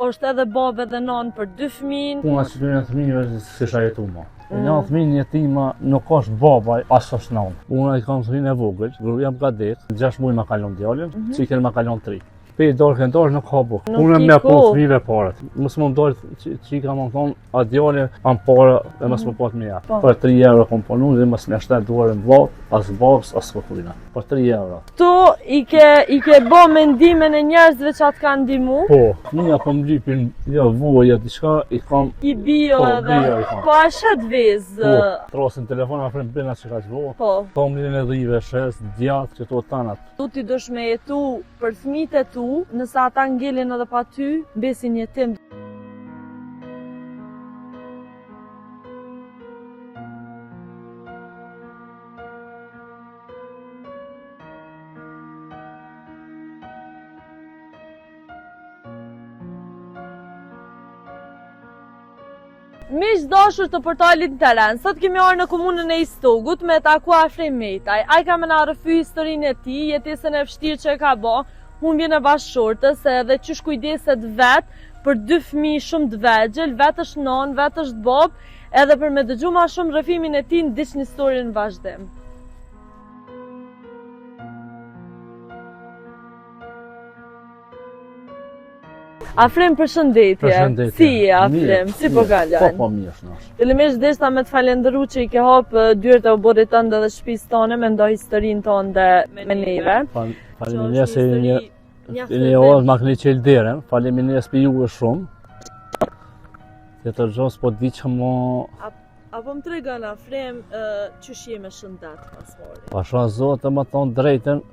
është edhe babë edhe nanë për 2 fëmijë. Puna që të një fëmijëve s'isha jetu ma. Një fëmijë jetima nuk është babaj, as është nanë. Una I kam fëmijën e vogël, jam gadet, 6 muaj ma kalon djalin, cikën ma kalon 3. Pe dorë nuk ka buk. Unë me po fëmijëve parët. Mos më ndalë çika më thon, a djalë am parë dhe mos më pat më ja. Për 3 euro kom punu dhe mos më shtat duarën vllap, as babs, as fotulina. Për 3 euro. Tu I ke bë mendimin e njerëzve që atë kanë ndihmu? Po, fëmija po më lypin, jo vuja diçka I kam. I bio edhe. Po a shet vezë? Po, trosin telefon ma frem bena që ka qvo. Po. Tomlin e dhive, shes, djatë, që to tanat. Tu ti dosh me jetu për fëmijët e tu, nëse ata ngelin edhe pa ty, besin jetim. Miq dashur të portalit Teren, sot kemi arë në komunën e Istogut me taku Afrim Metaj. Ai ka më na rrëfy historinë e tij, jetesën e vështirë që e ka bë, humbjen e bashkëshortës edhe çish kujdeset vet për 2 fëmijë shumë të vegjël, vetë është non, vetë është bob, edhe për me dëgju ma shumë rrëfimin e tij ndiq një histori në vazhdim. Afrim, përshëndetje. Përshëndetje. Si je Afrim? Si po kalon? Po mirë shnash. Fillimisht deshta me të falenderu që I ke hapë dyert e oborrit tënde dhe shtëpisë tonë me ndaj historinë tonë me neve. Faleminderit se një orë ma këni qelë derën, faleminderit për juve shumë. Tjetër gjos po di që mo... Apo më tregon Afrim çysh je me shëndet pasfori? Pasha zotë më thonë drejten,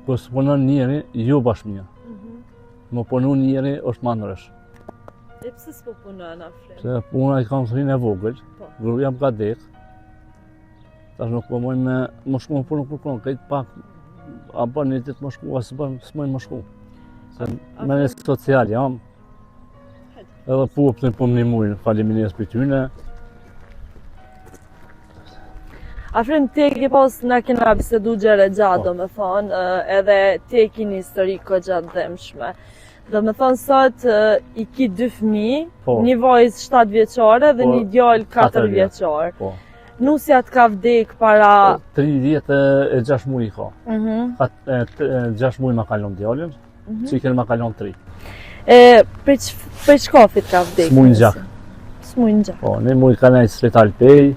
kur së punon njeri, ju bashkëmija. Më punu njeri është mandrësh. E pse s'po punon Afrim? Se puna I kam fëmijën e vogël, jam gadet. Tash nuk po moj me më shku më punu kur kon, këtë pak a bën një ditë më shku, as s'moj më shku. Se me një social jam. Edhe puplin po më nimujnë, faleminderit për tyne. Afrim, ti ke pas na kena bisedu gjëre gjatë, do me thonë, edhe ti e ki një histori ko gjatë dhemshme. Do me thonë sot I ki 2 fëmijë, një vajzë 7 vjeçare dhe një djalë 4 vjeçar. Nusja të ka vdek para... 3 vjetë e 6 muaj ka. 6 muaj ma kalon djalin, cikën ma kalon 3. Për çkafit ka vdek? Smujnë gjak. Smujnë gjak. Po, një muaj ka nejtë Spital Pej,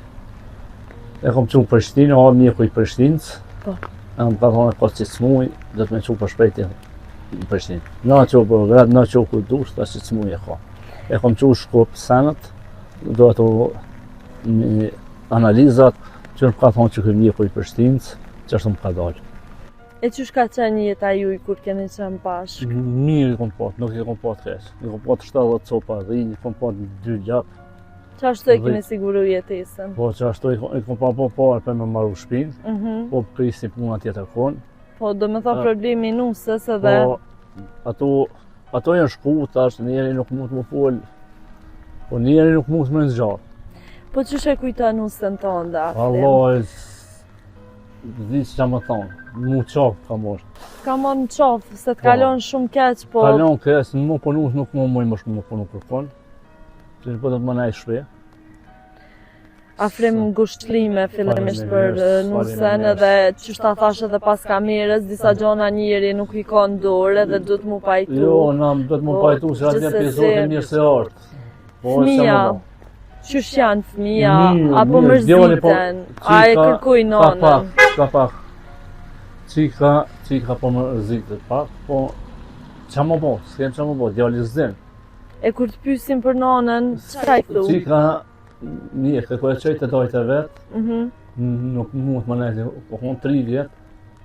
e kom qunë Prishtinë, o mjeku I Prishtinës. Po. E më ka thonë e ka që smuj, dhe të me qunë për shpejti në Prishtinë. Na që për gratë, na që ku dush, ta që smuj e ka. E kom qunë Shkup senët, do ato një analizat, që më ka thonë që këtë mjeku I Prishtinës, që është më ka dalë. E qysh ka qenë jeta juj kur keni qenë bashkë? Mirë I kom pat, nuk I kom pat kesh. I kom pat 70 copa dhinj, I kom pat 2 gjak. Qashtu e keni siguru jetesën? Po qashtu I kom pa po parë për me maru shpinë, po prisni puna tjetër konë. Po do me tha problemi nusës edhe... Po ato janë shkuta, njeri nuk mund të më folë, po njeri nuk mund të më nëzgjarë. Po qysh e kujta nusën tonë Afrim? Allah, di që më thonë, mu qafë ka morë. Ka morë në qafë, se të kalon shumë keq, po... Kalon keq, në më punu, nuk më mëj më shumë më punu kërkon. Që në po të më nej shpe. Afrim ngushtlime fillimisht për nusën edhe qysh ta thash edhe pas kamerës, disa gjona njeri nuk I ka në dorë edhe duhet mu pajtu. Jo, na duhet mu pajtu se atë epizode mirë se artë. Fëmija, qysh janë fëmija, apo mërziten, a e kërkuj nonën? Ka pak. Qika po mërzitet pak, po qa më bo, s'kem qa më bo, djali zdin. E kur të pysim për nonën, qëka I thu? Qika mirë, kërkoj e qëjtë e dojtë e vetë, nuk mund të më nejtë, po konë 3 vjetë,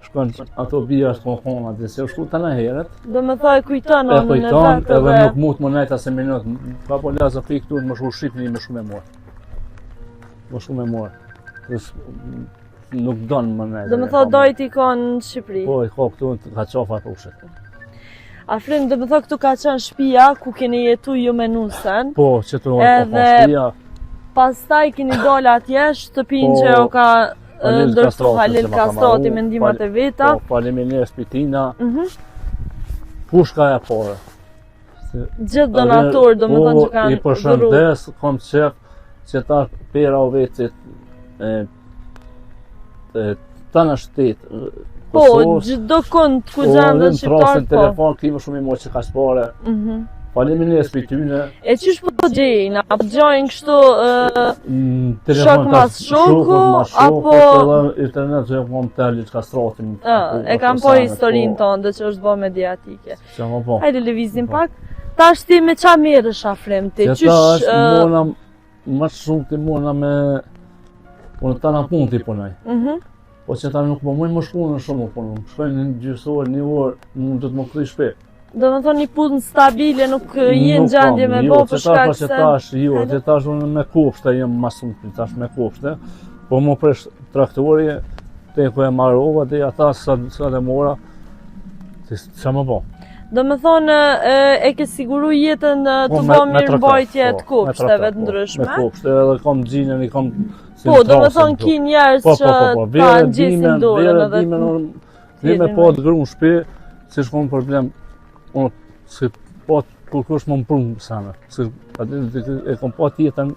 shkon ato bia është po konë atë, se u shku të në heret. Do me thaj kujton nonën e vetë edhe... E kujton, edhe nuk mund të më nejtë asë minut, ka po lasë fi këtu, më shku Shqipni me shumë e morë. Më shumë e morë. Nuk donë më nejtë. Do me thaj dojtë I ka në Shqipëri? Po, I ka këtu, ka qafa të ushet. Afrim, do me thaj këtu ka qenë shtëpia, ku keni jetu ju me nusën. Po, që të shtëpia. Pastaj keni dalë atje, shtëpinë që o ka ndërtu Halil Kastrati me ndihmat e veta. Po, faleminderit Spitina. Pushka e parë. Gjithë donator, do më thonë që kanë I përshëndes, kom qef që ta pera o vecit të në shtetë. Po, gjithdo kënd ku gjendën shqiptarë, po. Telefon, kime shumë i mo që ka shpare. Faleminderit për tyne. E qysh po gjejnë? Apo gjojnë kështu shok mas shoku, apo... Edhe internet që kom teli që ka stratin. E kam po historinë tonë dhe që është bo mediatike. Që më po. Hajde lëvizim pak. Ta është ti me qa merësh Afrem ti? Që ta është mona, më shumë ti mona me... Unë ta në punë ti punaj. Po që ta nuk po mujnë më shku në shumë punë. Shkojnë një gjysor, një orë, nuk do të më këthy shpe. Do më thonë një punë stabile, nuk jenë gjendje me bo për shkak se... Që tash unë me kopshte jem masum, tash me kopshte. Po më presh traktori, te ku e marrova, dhe ata sa dhe mora, që më po. Do më thonë e ke siguru jetën të bo mirë mbajtje të kopshteve të ndryshme? Me kopshte, edhe kom gjinën, i kom... Po, do më thonë ki njerës që ta në gjesin dorën edhe... Dhe me po të grunë shpi, si shkon problem, unë, si po të kërkush më më prunë sene, si e kom po tjetën,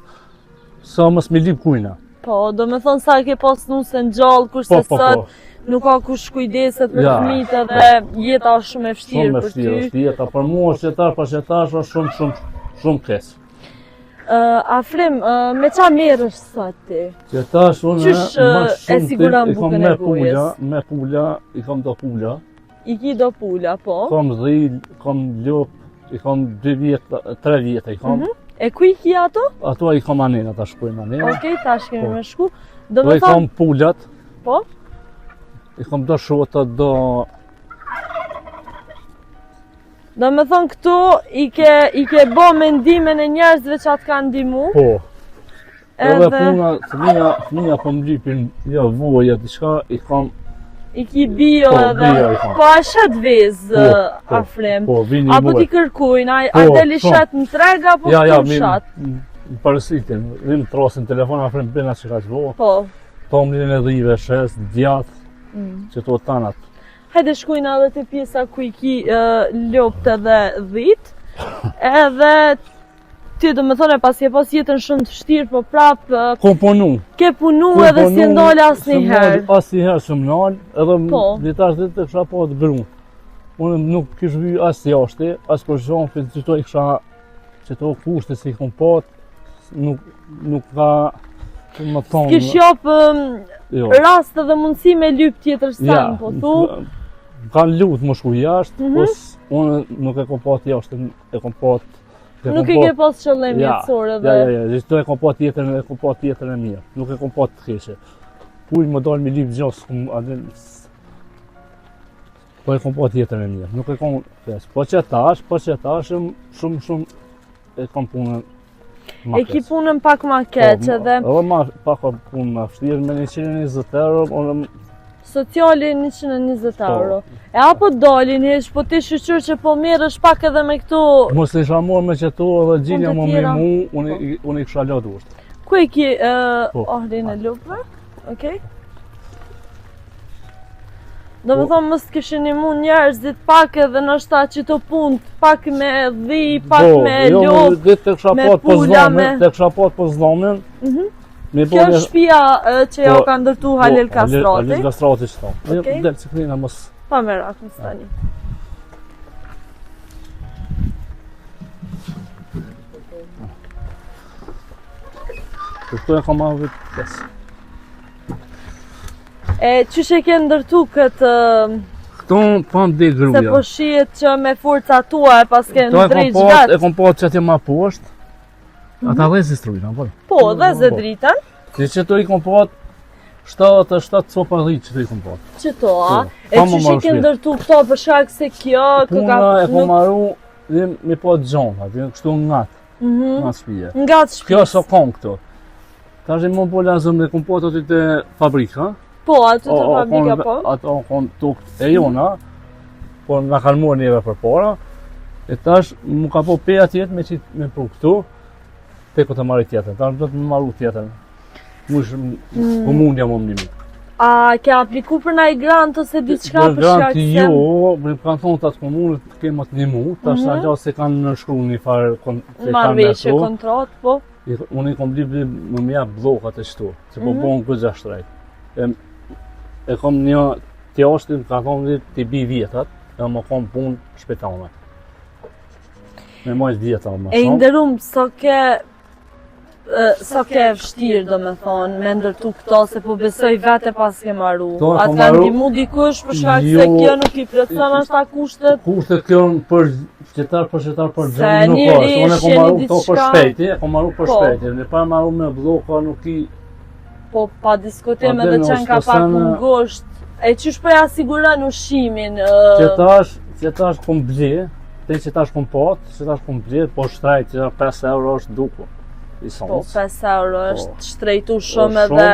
sa mës me lip kujna. Po, do me thonë sa ke pas nusën gjallë, kurse sot nuk ka kush kujdeset për fëmijët edhe jeta është shumë e vështirë për ty. Shumë e vështirë është jeta, për mua është jetar, për qetash është shumë kesë. Afrem, me qa merësh sot ti? Qetash unë e siguran bukën e gojës? Me pula, i kom do pula. I ki do pula, po? Kom dhil, kom ljup, i kom 2 vjetë, 3 vjetë i kom. E ku i ki ato? Ato i kom anena, ta shkojnë anena. Okej, ta shkemi me shku. Do i kom pullat. Po? I kom do shota, do... Do me thonë këtu, i ke bo mendimin e njerëzve që atë kanë ndimu? Po. Edhe puna, fëmija po më lypin, jo, voja, diçka, i kom... I ki bio edhe... Po a shet vezë, Afrem? Po, vini muaj. Apo ti kërkujnë, a deli shet në trega, apo këtu shat? Më parësitin, vim trosin telefon, Afrem pena që ka që vo. Po. Tom lirin e dhive, shes, djath, që to tanat. Hajde shkujnë edhe të pjesa ku i ki ljopt edhe dhit, edhe ti do me thone pas je pas jetën shumë të vështirë, po prap... Ko punu. Ke punu edhe si e ndolë asë njëherë. Asë njëherë që më nalë, edhe ditash dhe të kësha po të grunë. Unë nuk kishë vy asë jashti, asë për shumë, që to i kësha, që to kushte si i kom pat, nuk ka... S'kish jopë rast edhe mundësi me lyp tjetër sen, po thu? Kanë lutë më shku jashtë, unë nuk e kom pat jashtë, e kom pat... Nuk e ke pas qëllim jetësor edhe... Ja, gjithë e kom pat tjetër e mirë, nuk e kom pat të keshe. Puj më dalë me lyp gjasë, po e kom pat tjetër e mirë, nuk e kom keshe. Po që tash, shumë e kom punën ma keq. E ki punën pak ma keq edhe... Edhe pak punë ma vështirë me 120 euro, Sociali 120 euro. E apo dalin hesh, po ti shqyqyr që po merësh pak edhe me këtu... Mos të isha morë me qëto edhe gjinja më me mu, unë i kësha latë ushtë. Ku e ki ohrin e lupëve? Okej. Do më thonë mos kishin i mu njerëzit pak edhe nështë ta që të punë, pak me dhi, pak me lupë, me pula, me... Të kësha pat për zdomin. Kjo është shpia që jo ka ndërtu Halil Kastrati? Halil Kastrati që ta. Delë që kënina mos... Pa me rakë në stani. Këtu e kam avit pesë. E qysh e ke ndërtu këtë... Këtu pan dhe gruja. Se po shihet që me forca tua e pas ke ndrejt vetë. E kom pat që atje ma poshtë. Ata dhe zistrujnë, apo? Po, dhe zë dritën. Që që to i kom pat 7 copa dhitë që to i kom pat. Që to, a? E që që ke ndërtu këto për shkak se kjo... Puna e kom maru dhe me pat gjonat, kështu ngatë. Nga shpije. Nga të shpijës. Kjo së kom këto. Ta është i më po lazëm dhe kom pat aty të fabrika. Po, aty të fabrika po. Ato kon tukë e jona, po nga kanë morë njeve për para. E tash mu ka po peja tjetë me pru këtu. Te ku të marri tjetën, ta do të më marru tjetën. Mush, po mundja më më një. A ke apliku për ndaj grant ose diçka për shkak se? Jo, më kanë thonë të atë komunët kemë të një mu, tash ajo se kanë nënshkru një farë se kanë marrëveshje kontrat, po? Unë i kom bli më mjap blokat e qëtu, që po bon gëgja shtrejt. E kom një tjashtin, ka thonë t'i bi vjetat, e më kom punë shpetane. Me majtë vjetat më shumë. E nderum, sa ke vështirë do me thonë, me ndërtu këto, se po besoj vete pas ke marru. Atë ka ndimu dikush për shkak se kjo nuk i plotson ashta kushtet? Kushtet kjo për qytetar për gjanë nuk është. Unë e kom marru këto për shpejti, në pa marru me bloka nuk i... Po, pa diskutim edhe qenë ka pak në ngosht. E qysh për asiguron ushimin? Qytetar kom bje, te qytetar kom pat, qytetar kom bje, po shtrejt, 5 euro është duku. Po, 5 euro është shtrejtu shumë edhe...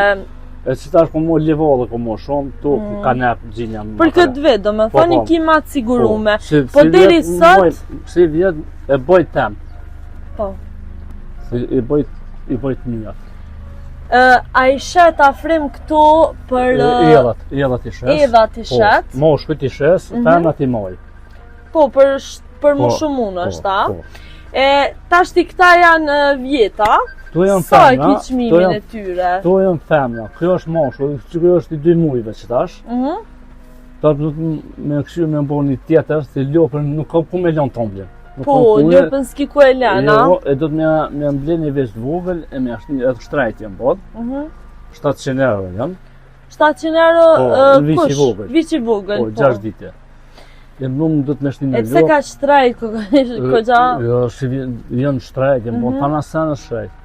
E qytetar kom mo livallë kom mo shumë, tu ka nep gjinja më... Për këtë vit, do me thoni ki ma të sigurume. Po deri sot... Si vjet e bojt tem. Po. I bojt njët. A i shet afrim këtu për... Edhat i shes. Edhat i shet. Po, moshkët i shes, femnat i moj. Po, për më shumun është, ta? Tash ti këta janë vjeta, sa e ki qmimin e tyre? To janë femna, kjo është moshkull, kjo është i 2 mujve që tash. Ta du të me këshu me bo një tjetër, se lopën nuk ka ku me lanë tomblin. Po, lopën s'ki ku e lana? Jo, e do të me mblen një veç vogël, e me ashtë një edhe shtrajt jenë bod. 700 euro janë. 700 euro kush? Vici vogël. Po, 6 dite. E më do të me shtinë e pse ka shtrajt këgja? Jo, janë shtrajt, jenë bod, pana senë shtrajt.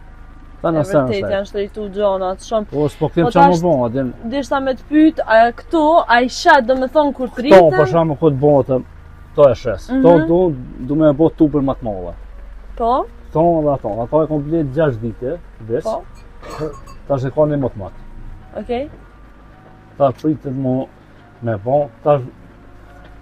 E vërtet janë shtrejtu gjonat shumë. Po, s'po kem qa më bon, adin. Dishta me të pyt, këtu, a i shet do me thonë kur të rritën? Këto, për shamë këtë botë, to e shes. Këto du me bo tupër më të molle. Po? Këto dhe ato, ato e kom blet 6 dite, veç. Po? Ta që ka një më të matë. Okej. Ta pritet mu me bon, ta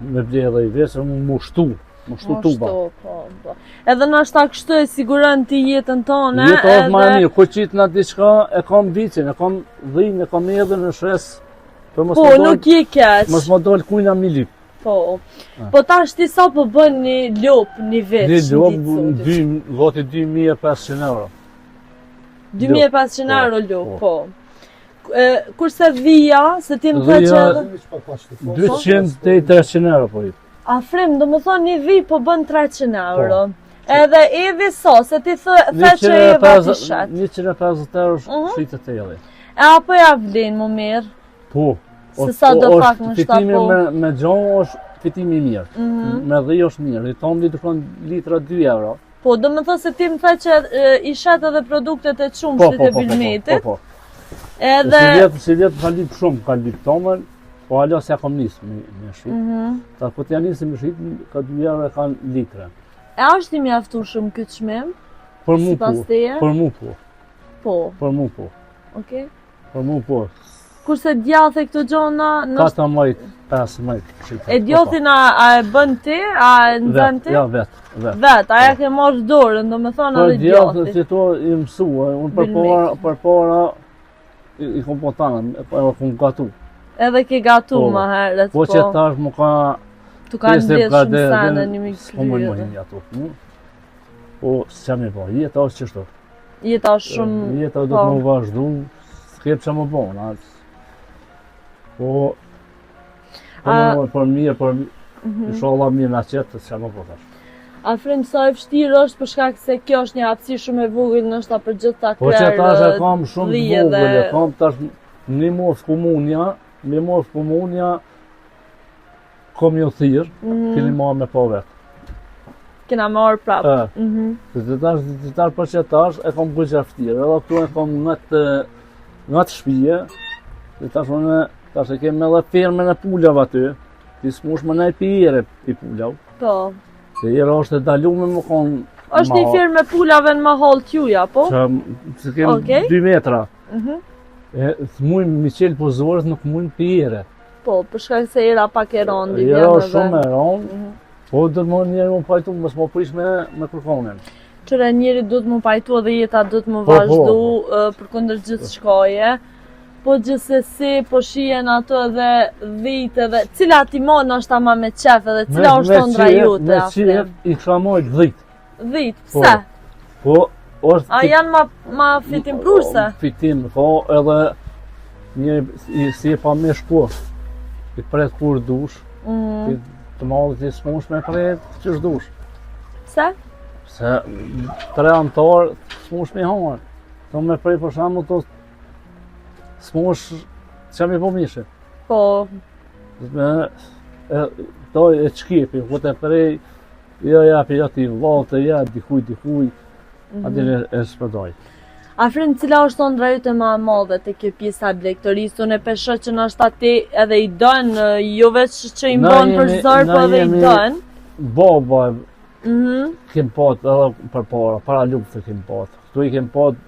me ble edhe i veç, mu shtu. Më shtu tuba. Po. Edhe në ashta kështu e siguron ti jetën tonë, Jetë është ma e mirë, kur qitë nga diçka, e kam vicin, e kam dhinë, e kam edhe në shes. Po, nuk je keq. Mos më dojnë kujna mi lip. Po. Po ta shti sa po bën një lop, një veç? Një lop, gati 2500 euro. 2500 euro lop, po. Kurse dhia, se ti më të që edhe... 200 dhe 300 euro po jetë. Afrim, do më thonë një dhi po bën 300 euro. Edhe edhi so, se ti the që e vati shet. 150 euro shqitë të edhi. E apo ja vlen më mirë? Po. Se sa do pak më shtapo? Fitimi me gjonë është fitimi mirë. Me dhi është mirë. I tonë të konë litra 2 euro. Po, do më thonë se ti më the që i shet edhe produktet e qumshtit e bilmetit. Po. Edhe... Si vjetë ka lip shumë, ka lip tomën. Po alo se kom nisë me shqit. Ta po t'ja nisë me shqit, ka 2 euro e kanë litre. E është i mjaftu shumë këtë qmim? Për mu po. Për mu po. Po? Për mu po. Okej. Për mu po. Kurse djathe këto gjona... 4 majtë, 5 majtë. E djathin a e bën ti, a e nxën ti? Ja, vetë. Vetë, aja ke marrë dorën, do me thonë edhe djathi. Për djathë që to i mësua, unë për para i kom po tanë, e kom gatu. Edhe ke gatu ma herët, po. Po që tash mu ka... Tu ka ndjetë shumë sene një mi kryerë. Po më një ato. Po, së qam e po, jeta është qështu. Jeta është shumë... Jeta do të më vazhdu, s'kep që më bon. Po... Për mirë, për... Inshallah mirë në qëtë, së qam e po tash. Afrim, sa e vështirë është për shkak se kjo është një hapësi shumë e vogël nështë për gjithë ta krerë. Po që tash e kam shumë të vogël, e kam tash një mos komunja, me mos komunja, kom jo thirë, keni marrë me po vetë. Kena marrë prapë. Se të tash për që tash e kom gëgja fëtirë, edhe këtu e kom nga të shpije, dhe tash e kem edhe firme në pullav aty, ti s'mush më nej pijere i pullav. Po. Se jera është e dalume më konë... është një firme pullave në mahall t'juja, po? Se kem 2 metra. S'mujmë mi qelë pozorës, nuk mujmë pijere. Po, për shkak se era pak e rondi. Era është shumë e rondi, po do të më njerë më pajtu, mësë më prish me kërkonin. Qëre njeri do të më pajtu edhe jeta do të më vazhdu për kundër gjithë shkaje. Po gjithsesi, po shihen ato edhe dhitë edhe, cila ti mon është ama me qef edhe, cila është tondra jute, Me Afrim? qef i kisha mojt 10. Dhitë, pse? Po, është... A janë ma fitim prurse? Fitim, po, edhe një si e pa me shpo. I pret kur dush, i të mallit i s'mush me pret që shdush. Pse? Se 3 antar s'mush me hanë. To me prej për shembull to s'mush që mi po mishe. Po, To e çkipi, ku të prej, jo japi ati vallë, ja dikuj, aty e shpërdoj. Afrim, cila është tondra jute ma e madhe të kjo pjesa e blegtorisë, unë e pesho që nështë ati edhe i dënë, jo veç që i mbonë për zërë, po edhe i dënë. Baba, kem pat edhe për para luftë kem pat. Këtu i kem pat,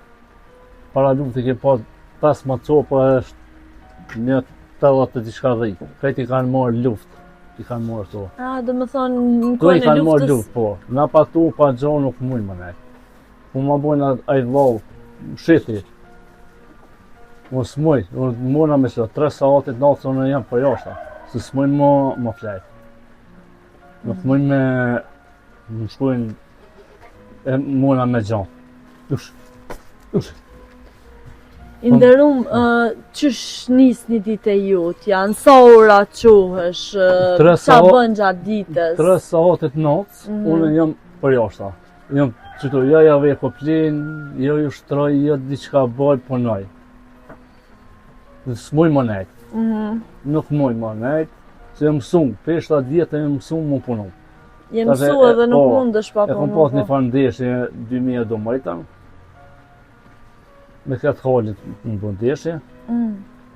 para luftë kem pat 5 macopë, është një 80 të diçka dhej. Këti kanë marrë luftë, i kanë marrë to. Do më thonë, në Tu i kone kanë marrë luftës... luftë, po. Na pa tu, pa gjohë nuk mujnë më nejtë. Po ma bojnë ajtë vallë, shiti. Mo s'muj, unë mona me që 3 saatit natë unë jam për jashta. Se s'mujnë më flejtë. Nuk mujnë më shkujnë e mona me gjanë. Ush. Inderum, qësh nisë një ditë e jutë, janë sa ora quhesh, qa bën gjatë ditës? 3 saatit natë, unë jam për jashta. Jam qëtu, jo jave e koplin, jo ju shtroj, jo diçka bëj, punoj. S'muj më nejtë. Nuk muj më nejtë, se jam mësum, peshta djetë e mësum më punu. Je mësu edhe nuk mundësh pa punu. E kom pas një farndeshje 2012, me këtë halit në bëndeshje,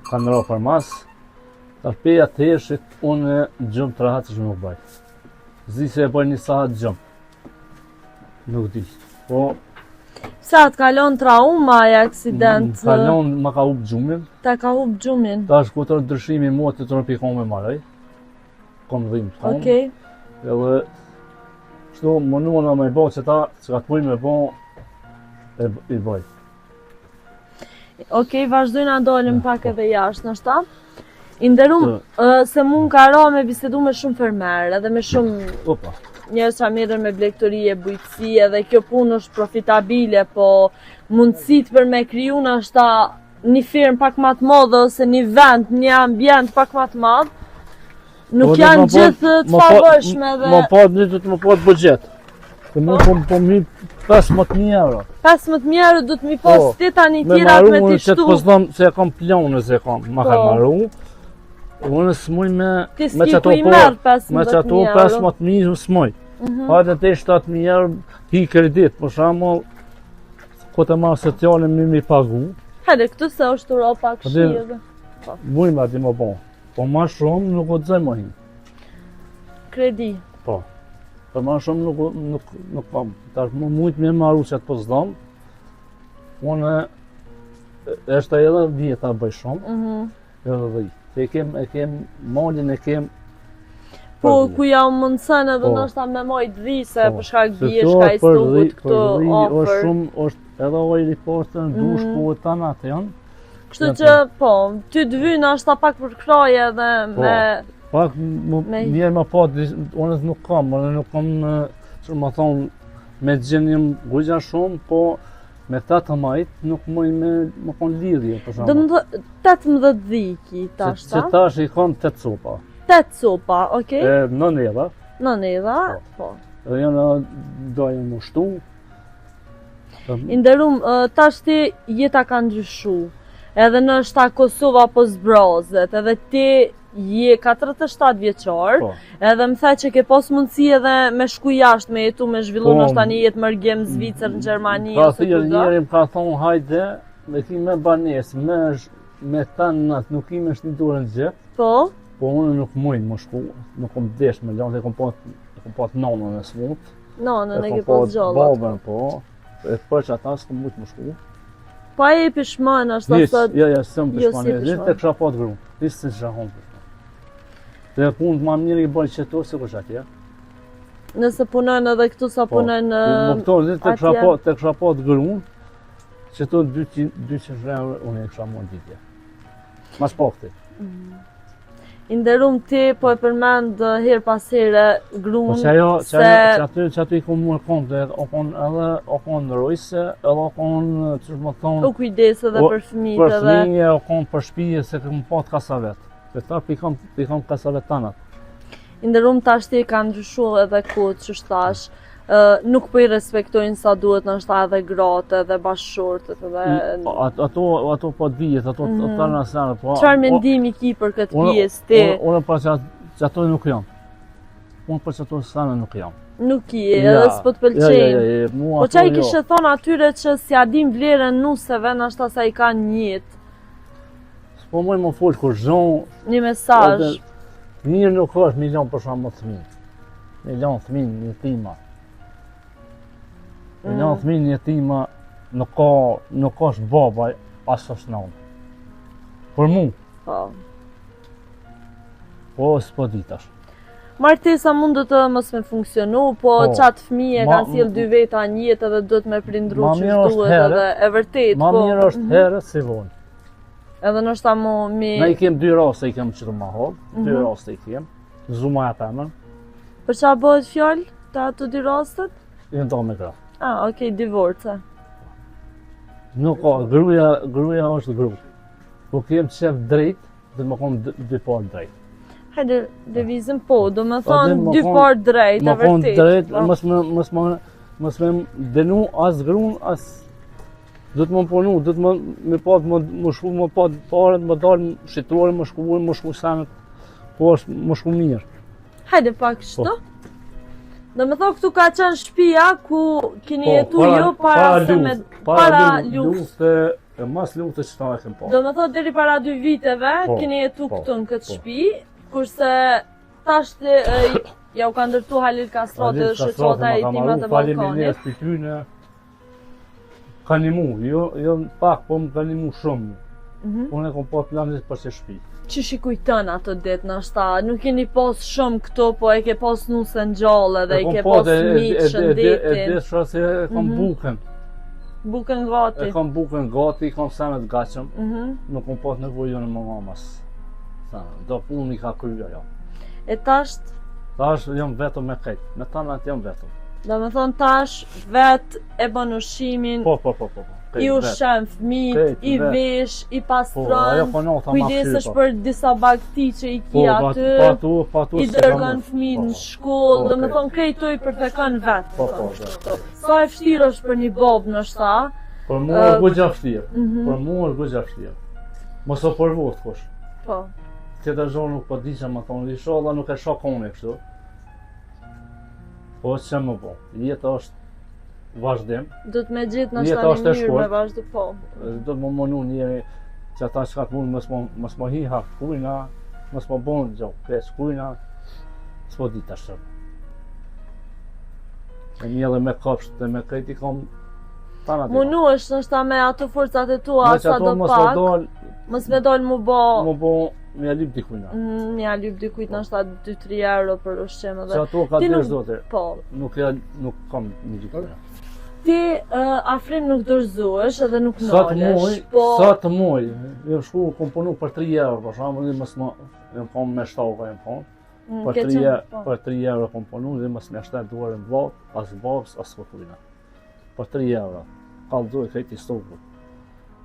kanë ra për mas, tash peja të heshit, unë gjëmë 3 hatë që nuk bajt. Zi se e bëj një sahat gjëmë. Nuk di. Po... Sa të kalon trauma e aksident? Kalon ma ka hub gjumin. Ta ka hub gjumin? Ta është këtër ndryshimi mua të të rëpikon me maraj. Kom dhimë të kom. Okej. Edhe... Shtu më nuona me i bo që ta, që ka të puj me bo, i boj. Okej, vazhdojnë a dolim pak edhe jashtë, nështë ta? Inderum, se mund ka ra me bisedu me shumë fermerë, edhe me shumë njerëz që merren me blegtori e bujqësi, edhe kjo punë është profitabile, po mundësit për me kriju nështë një firmë pak më të madhe ose një vend, një ambient pak më të madh, nuk janë gjithë të favërshme dhe... Më pat budget. Se mu po mi 15.000 euro. 15.000 euro du të mi pas ti tani tirat me ti shtu. Me maru, unë që se e kam plane se e kam, ma ka maru. Unë s'muj me... Ti s'ki ku i merë 15.000 euro. Me që ato 15.000 s'muj. Hajde te 7.000 euro hi kredit, për shembull, ku të marrë sociale mi pagu. Hajde, këtu se është uro pak shi edhe. Muj me ati më bon. Po ma shumë nuk o të zaj më hi. Kredi. Po. Për ma shumë nuk kam. Tash më mujt me maru që atë po zdam. Unë është edhe vjeta bëj shumë. Edhe dhe i. E kem malin e kem. Po, ku ja u mundësën edhe nështë me mojt dhi, se për shkak bjesh ka i stugut këtu ofër. Është shumë, është edhe oj riportën, dush, po e tanë atë janë. Kështu që, po, ty dvy nështë pak për kraje dhe me... Pak, njerë më pat, unë nuk kam, që më thonë, me gjenjëm gujja shumë, po me 18 nuk mëj me kon lidhje, për shumë. 18 dhiki, tash ta? Që tash i kam 8 sopa. 8 sopa, okej? Në nedha. Në nedha, po. Dhe janë dojnë më shtu. Inderum, tash ti jeta ka ndryshu. Edhe në shta Kosova po zbrozet, edhe ti je 47 vjeqar, edhe më the që ke pas mundësi edhe me shku jashtë, me jetu, me zhvillu në shta një jetë mërgjem Zvicër në Gjermani, ose kudo. Njerim ka thonë hajde, me ki me banes, me tanë natë, nuk i me shnituar në gjithë. Po? Po unë nuk mujnë më shku, nuk kom desh me lanë, e kom pat nonën e smut. Nonën e ke pas gjallat. Babën, po. E për që ata s'kom mujtë më shku. Pa e pishman është asot... Jo, s'ëm pishman, e të kësha pat gru, ishtë se që honë. Dhe punë të ma mirë i bëjë qëto, se kush atje. Nëse punën edhe këtu sa punën atje? Të kësha pat gru, qëto 200 euro unë e kësha mund ditje. mas pofti. I nderum ti po e përmend her pas here gruan Po që se aty ku mua konte, o kon rojse, edhe o kon, ç'është më thon, u kujdes edhe për fëmijët për edhe fëmijë, o kon për shtëpi se kam pat kasavet. Dhe ta pikon kasavet tana. i nderum tash ti ka ndryshuar edhe kohët që thash. Nuk po i respektojnë sa duhet nështë edhe gratë edhe bashkëshortët edhe... Ato po dijet, ato të në asërë, po... Çfarë mendimi ki për këtë pjesë ti? Unë për që ato nuk jam. Unë për që ato sene nuk jam. Nuk i, edhe s'po të pëlqenjë. Po që i kishe thonë atyre që si adin vlerën nuseve, nështë sa i kanë njëtë? S'po mëj më folë kur zhonë... Një mesazh. Mirë nuk është milion për shumë më thminë. Milion thminë një tima. Milion thminë një tima nuk është babaj, as është nënë. Për mu. Po s'po ditash. Martesa mund të mos me funksionu, po qatë fëmije kanë sjell dy veta një jetë edhe duhet me prindru që duhet edhe e vërtet. Ma mirë është herët si vonë. Edhe nështë ta mu mi... Ne i kem dy raste i kem qëtë ma hodë, dy raste i kem, zuma e pëmën. Për qa bëhet fjallë të ato dy rastet? I në do me gra. Okej, divorce. Nuk ka, gruja është gru. Po kem qef drejt, dhe më konë dy parë drejt. Hajde, devizim po, do me thonë dy parë drejt, e vërtet. Më konë drejt, mës me denu as grunë, as... Do të më punu, do të më shku, më pat parët, më dalë shqituarë, më shku samet, po është më shku mirë. Hajde pak shto. Do me thonë këtu ka qenë shtëpia ku keni jetu jo para luftë. Mas luftë që ta e kem pa. Do me thonë deri para 2 viteve keni jetu këtu në këtë shtëpi, kurse tash ja u ka ndërtu Halil Kastrati dhe shoqata e timat e balkonit. Ka një mu, jo pak, po më ka një mu shumë. Unë e kom pa planet për që shpi. Që shikujtën ato ditë në ashta? Nuk keni pas shumë këto, po e ke pas nusën gjallë dhe i ke pas mitë, shëndetin. E dhe se e kom buken. Buken gati? E kom buken gati, i kom samet gachëm. Nuk kom pas nevojë në më mamas. Do punë i ka kryja jo. E tasht? Tasht jam vetëm me kejtë, me tanat jam vetëm. Do me thonë tash, vet e bën ushqimin, i ushqen fëmijët, i vesh, i pastron, kujdesesh për disa bagti që i ki aty, i dërgon fëmijët në shkollë, do me thonë krejtoj për të kanë vetë. Sa e vështirë është për një babë në shta? Për mu është bëgja vështirë, për mu është bëgja vështirë. Mos o përvot kush. Tjetër zonë nuk po di që më thonë, inshallah nuk e shakone kështu. Po që më po, jetë është vazhdim. Do të me gjithë në shta një mirë me vazhdu po. Do të më mënu njëri që ata që ka të mundë mës më hiha kujna, mës më bonë gjohë pesh kujna, s'po dit ashtë. E një dhe me kopsht dhe me krejti kom tanat. Mënu është në shta me ato forcat e tua, sa do pak, mës me dollë mu bo... Me ja lyp dikujna. Me ja lyp dikujt në shta 2-3 euro për ushqim edhe. Që ato ka dërsh zote, po. Nuk kam një dikujna. Ti afrim nuk dorëzohesh edhe nuk nalesh, po... Sa të muj, jem shku, kom punu për 3 euro, për shumë, dhe mësë më, jem kom me shtova, jem kom. Për 3 euro kom punu, dhe mësë me ashtet duarën vlaut, as babs, as këtujna. Për 3 euro, kalzoj krejti stovu.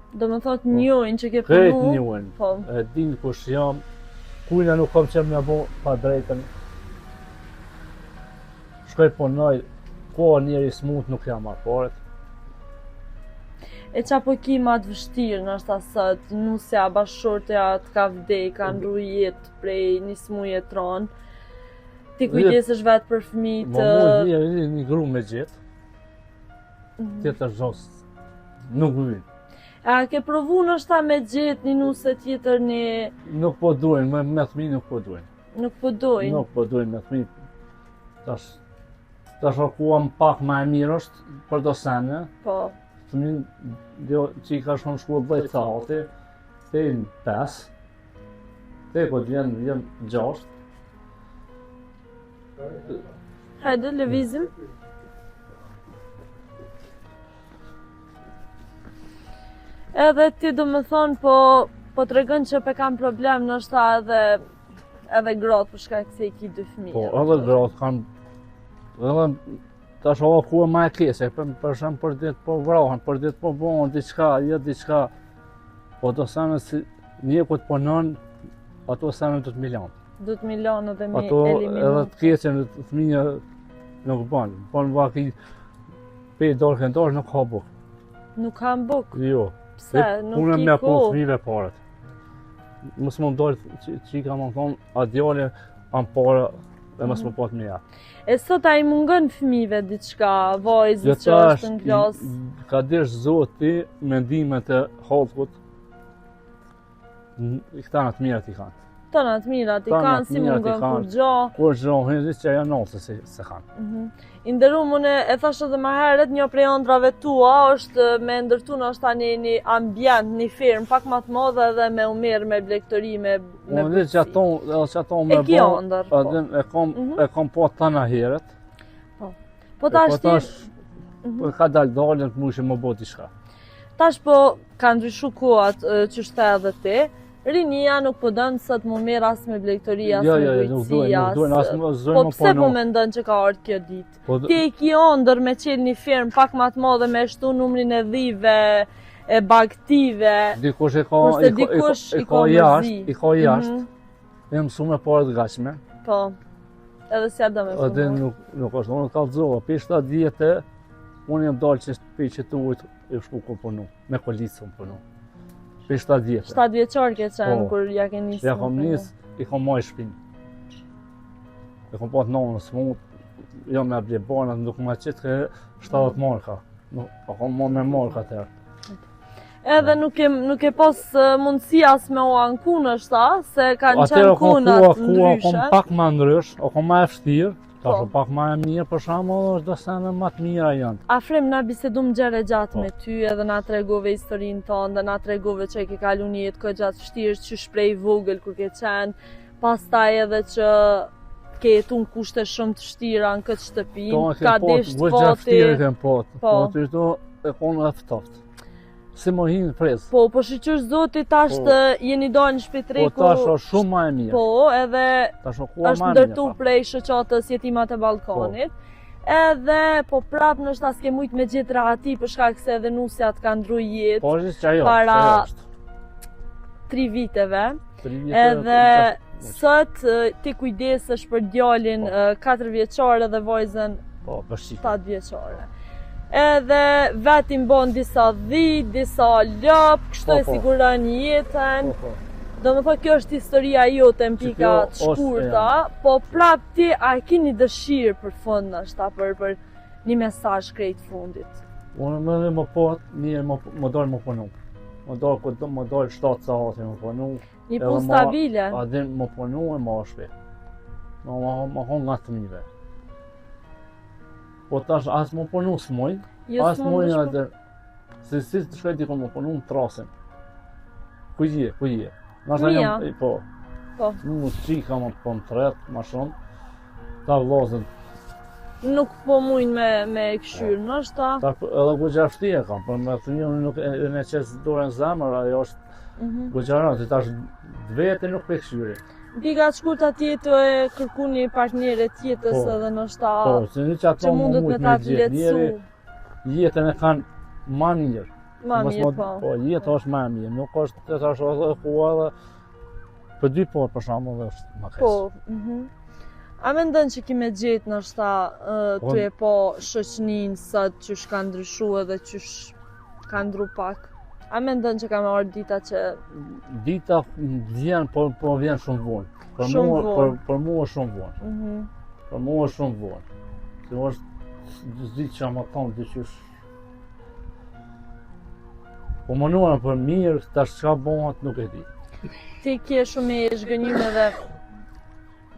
Do me thot njojnë që ke punu? Krejt njojnë, e din kush jam, kujna nuk kam qem me bo pa drejten. Shkoj punoj, ko njeri smut nuk jam marparet. E qa po ki ma të vështirë në ashtë asët, nusja, bashkëshortja të ka vdej, ka ndru jetë prej një smuje tronë. Ti kujdesesh vetë për fëmijë të... Më një gru me gjithë, tjetër zhosë, nuk vynë. A ke provu në shta me gjithë një nusë tjetër një... Nuk po dojnë, me thmi nuk po dojnë. Nuk po dojnë? Nuk po dojnë me thmi. Tash akuam pak ma e mirë është për do sene. Po. Thmin, që i ka shumë shkuar 10 thati, te i në 5. Te i këtë vjen 6. Hajde, lëvizim. Edhe ti do me thonë, po Po tregon që pe kam problem ndoshta edhe gratë për shkak se i ki 2 fëmijë. Po, edhe gratë kanë edhe tash o ku më e keq, për shemb për ditë po vrohen, për ditë po bën diçka, jo diçka. Po do sanë si njëkut punon, ato sanë 2 milion. 2 milionë dhe mi Ato edhe eliminu. të keqen fëmijë nuk bën. Po në vaki 5 dorë këndor nuk ka buk. Nuk kam buk. Jo. Pse? Nuk Unë i me punë kohë. fëmijëve parët. Mos më ndorë çika më thon, a djale am para dhe mos më pat më ja. E sot a i mungon fëmijëve diçka, vajzës që është në klasë. Ka desh Zoti mendimet e halkut. Këta në të mirat i kanë. Tona të mirat i Tona kanë, të si mirat i mungon kanë. kur gjo. Kur zhohin që janë nose se kanë. I ndërru mune e thash edhe më herët, një prej ëndrave tua është me ndërtu ndoshta një ambient, një firmë pak më të madhe dhe me u merr me blegtori, me Unë dhe që ato me E ki ëndër, po. e kam po tana herët. Po tash ti, Po ka dalën të mushë më bë diçka. tash po ka ndryshu kohat që shte edhe ti. Rinia nuk po dënë sot më merr as me blegtori, as me Nuk bujqësi, duhen as më Po zojnë më pse po punon. mendon që ka ardhur kjo ditë? Po Ti e ki ëndër me qenë një firmë pak më të madhe me shtu numrin e dhive, e bagtive. dikush Kurse dikush i ka mërzi. i ka jashtë. E mësuar me parë të gatshme. Po, edhe si do me Edhe punon. nuk është, unë kallëzova, për 7 vjetë, unë jam dalë që për që tuajt e shku ku punu, me policë më punu. Për 7 vjetë. 7 vjeçar ke qenë Po. kur ja ke nisë. Ja kom nisë, i kom majë shpinë. E kom pat nonës mund, jo me ble banat, nuk ma qitë ke 70 marka. Po kom ma me marka të herë. Edhe nuk e pas mundësi as me u anku nështa, se kanë Atëherë qenë kunat kom ndryshe. pak ma ndrysh, o kom ma e vështirë, Po. tash o pak ma e mirë për shembull, është do sene ma të mira janë. Afrim na bisedum gjere gjatë Po. me ty edhe na tregove historinë tonë dhe na tregove që ke kalu një jetë kohë gjatë vështirë që shprej vogël kur ke qenë, pastaj edhe që ke jetu në kushte shumë të vështira në këtë shtëpi, ka desh të vëgja vështirë fati. kem pot. Po. Po të shto e konë e ftoftë. Si më hinë pres. Po shiqysh zoti tash Po. të jeni dalë në shpitreku. Po tash është shumë ma e mirë. Po, edhe Tash është koha është ma e ndërtu mirë. prej shoqatës Jetimat e Ballkanit. Edhe po prap nështë s'ke mujt me gjetë rahati për shkak se edhe nusja të ka ndru jetë Po është që ajo, para ajo është. 3 viteve. 3 vite, Edhe sot ti kujdesesh për djalin 4 vjeçar edhe vajzën Po, bëshqik. 7 vjeçare. Edhe vetim bon disa disa lop, kështu e Po. siguron jetën. Po. Do më thë kjo është historia jote në pika kjo të është, shkurta, po prap ti a e keni dëshirë për fund nështë për një mesazh krejt fundit. Unë më dhe më pot, mirë më dalë më punu. Më dalë 7 saati më punu. Një Edhe punë ma- stabile. A din më punu e më shpe. Më hon nga të mive. Po tash as më punu s'moj, Jo as s'mund moj është edhe. Si të shkoj dikon më punu më trasin. Ku je? Nasa Mia. jam, po. Po. Më qika më po më tret, ma shumë. Ta vlozën, Nuk po mujnë me këshyrë, nështë ta edhe gugja kam, për me të një nuk e në qesë dorën zemër, ajo është gugjaran, të tash vete nuk pe këshyri. Pika të shkurta tjetë e kërku një partnere tjetës Po. edhe nështë Po, se një që ato që më mundet me mujt ta me gjithë, njeri vletësu. jetën e kanë ma mirë. Ma Mos mirë, më- po. Po, jetë është ma mirë, nuk është të tash edhe kua edhe për 2 porë për shembull është ma keq. Po, A me ndën që ki me gjetë nështë Po. ty e po shoqnin sot që shka ndryshu edhe që ka ndru pak? A me ndën që ka me orë dita që Dita vjen, po vjen shumë vonë. Shumë vonë. Për mua është shumë vonë. Për mua është shumë vonë. Se është zdi që ama tonë dyqysh. Po mënuar për mirë, tash çka bëhet nuk e di. ti ke shumë i zhgënyme dhe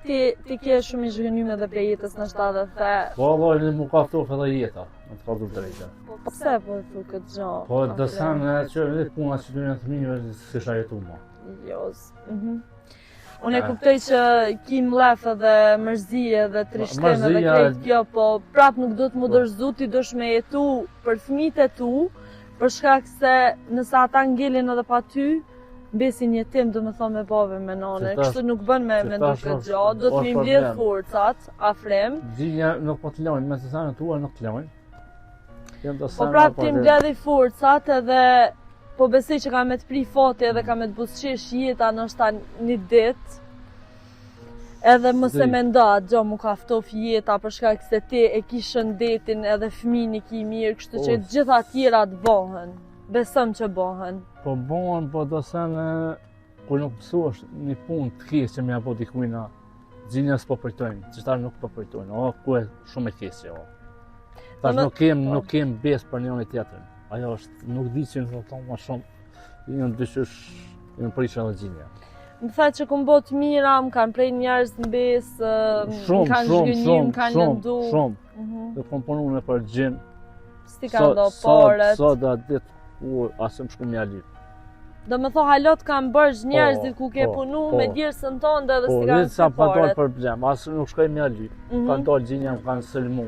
ti ke shumë i zhgënyme dhe prej jetës nështë dhe the Po Allah më ka ftof edhe jeta, më të ka dhur drejta. pse po e thu këtë gjo? Po do sanë që edhe puna që dyna të fëmijëve s'isha jetu më. Jos. Unë e kuptoj që ki mlef edhe mërzije dhe trishtim edhe Mërzia- krejt kjo, po prap nuk do të më dorëzu, ti dosh me jetu për fëmijët e tu, për shkak se nëse ata ngelin edhe pa ty, besin jetim do më thonë me bave me nane, Se tash- kështu nuk bën me se ndu tash këtë është- gjo, do të është mi mbledh problem. forcat, afrem, Gjinja nuk po të lojnë, me të sanë tua nuk të lojnë. Janë të po sanë prap apo ti dhe- mbledhi forcat edhe po besoj që ka me të pri fati edhe ka me të busqesh jeta nështë një ditë. Edhe mos e Di. mendo gjo mu ka ftof jeta për shkak se ti e ki shëndetin edhe fëmin i ki mirë, kështu që Oh. gjitha tjera të bohen. Besëm që bohen. Po bon, po do sanë, kur nuk mësuash një punë të keq që më apo dikujna, gjinja s'po përtojnë, qëtar nuk po përtojnë, o, ku e shumë e keqe, o. Tash nuk kem besë për njëri tjetrin. Ajo është, nuk di që në thonë ma shumë, janë dyqysh, janë prishë edhe gjinja. Më tha që këmë bot mira, më kanë prej njerëz në besë, më Shumë, kanë shumë, zhgënjim, më shumë, kanë shumë, lëndu. shumë. Mhm. Dhe kom punu në për gjim. Sti ka ndo paret. Sot da ditë, asë më shku mja lyp. Do më tho halot kanë bërgj njerëzit ku ke po, punu po. me djersën tonë dhe Po, sti kanë rritë sa ndo pa dalë paret. problem, asë nuk shkoj mja lyp. Mhm. Kanë dalë gjinja, më kanë sëlmu.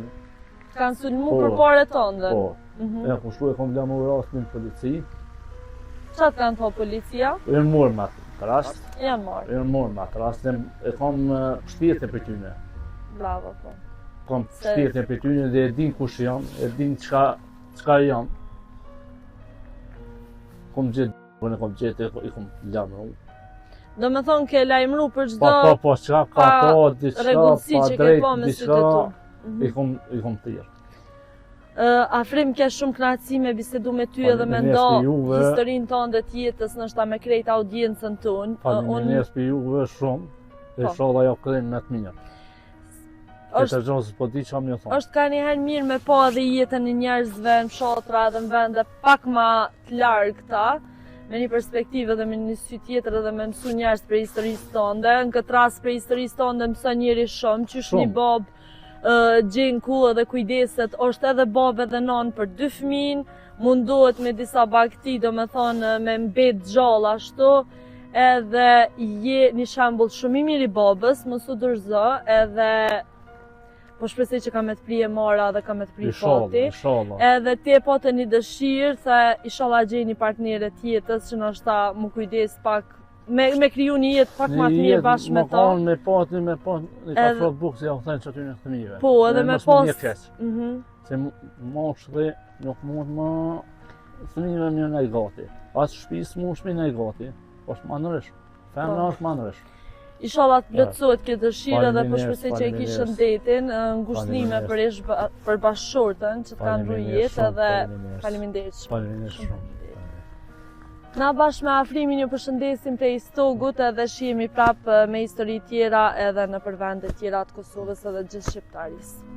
Kanë sulmu Po. për paret tonë dhe. Po, Mhm. e ku shku e kom lamu rastin në polici, Qatë kanë tho policia? e në morë me atë rast, Janë marrë. e në morë me atë rast, e kom shtjetin për tyne. Bravo, po. Kom Se- shtjetin për tyne dhe e din kush janë, e din qka janë. Kom gjithë, e kom gjithë, i kom lamu. Do me thonë ke lajmëru për Po, çdo po, qka ka pa po, diçka, rregullsi pa që ke drejt, po me sytë diçka, tu. Mhm. i kom thirë. Afrim ke shumë kënaqësi me bisedu me ty edhe me Faleminderit ndo për juve. historinë tonë dhe tjetës nështë me krejt audiencën tonë. Faleminderit për juve shumë, e Po. shoh ajo krim me të mirë. është Këtë gjozë po di që më thonë. është ka njëherë mirë me pa edhe jetën e njerëzve në fshatra dhe në vende pak ma të largëta, me një perspektivë dhe me një sy tjetër dhe me mësu njerëz për historisë tonë. Në këtë rast për historisë tonë dhe mësë njeri shumë, qysh Shumë. një babë gjenë ku edhe kujdeset, është edhe babë edhe nanë për 2 fëmijë, mundohet me disa bakti, do me thonë me mbet gjallë ashtu, edhe je një shembull shumë i mirë i babës, mos u dorëzo, edhe po shpresoj që ka me të prije mara dhe ka me të prije fati. Inshallah. Edhe ti e pote një dëshirë, se inshallah gjej një partnere tjetës që nështë mu kujdes pak, me kriju një jetë pak ma të mirë bashkë me ta. Me pati, një ka Edhe- frot bukë si ja u thënë që aty në fëmijëve. Po, edhe me mos pas... një keq. Mhm. Se mosh dhe nuk mund më fëmijëve një nëj gati. As shtëpisë mu shmi nëj gati. është manërish. Femna Po. është manërish. Inshallah të plotësohet kjo dëshirë dhe po Faleminderit, shpresoj që e ki faleminderit. shëndetin, ngushnime për bashkëshortën që të kanë Faleminderit rrujet shumë, edhe faleminderit. faleminderit shumë. Faleminderit shumë. Na bashkë me Afrimin ju përshëndesim prej Stogut edhe shihemi prapë me histori tjera edhe në përvende tjera të Kosovës edhe gjithë shqiptarisë.